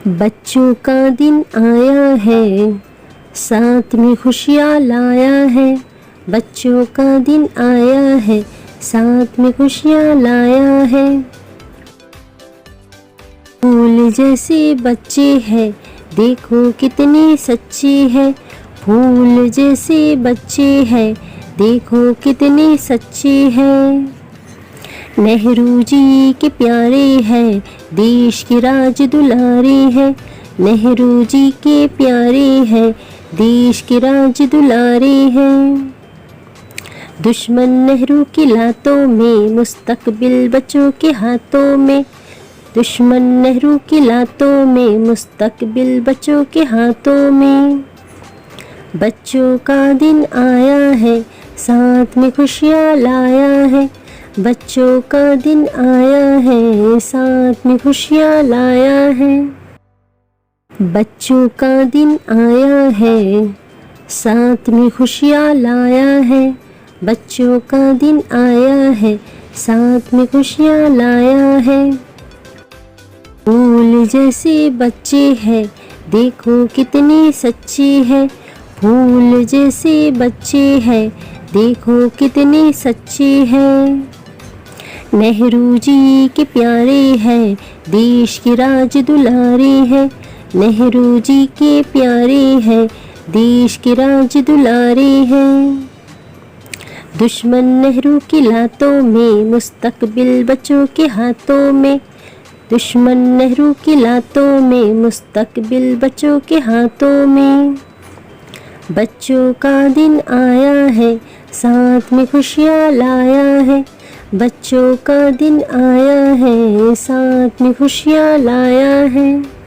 बच्चों का दिन आया है, साथ में खुशियाँ लाया है। बच्चों का दिन आया है, साथ में खुशियाँ लाया है। फूल जैसे बच्चे हैं, देखो कितने सच्चे हैं। फूल जैसे बच्चे हैं, देखो कितने सच्चे हैं। नेहरू जी के प्यारे हैं, देश के राज दुलारे हैं। नेहरू जी के प्यारे हैं, देश के राज दुलारे हैं। दुश्मन नेहरू की लातों में, मुस्तकबिल बच्चों के हाथों में। दुश्मन नेहरू की लातों में, मुस्तकबिल बच्चों के हाथों में। बच्चों का दिन आया है, साथ में खुशियाँ लाया है। बच्चों का दिन आया है, साथ में खुशियाँ लाया है। बच्चों का दिन आया है, साथ में खुशियाँ लाया है। बच्चों का दिन आया है, साथ में खुशियाँ लाया है। फूल जैसे बच्चे हैं, देखो कितने सच्चे हैं। फूल जैसे बच्चे हैं, देखो कितने सच्चे हैं। नेहरू जी के प्यारे हैं, देश के राज दुलारे हैं। नेहरू जी के प्यारे हैं, देश के राज दुलारे हैं। दुश्मन नेहरू की लातों में, मुस्तकबिल बच्चों के हाथों में। दुश्मन नेहरू की लातों में, मुस्तकबिल बच्चों के हाथों में। बच्चों का दिन आया है, साथ में खुशियाँ लाया है। बच्चों का दिन आया है, साथ में खुशियाँ लाया है।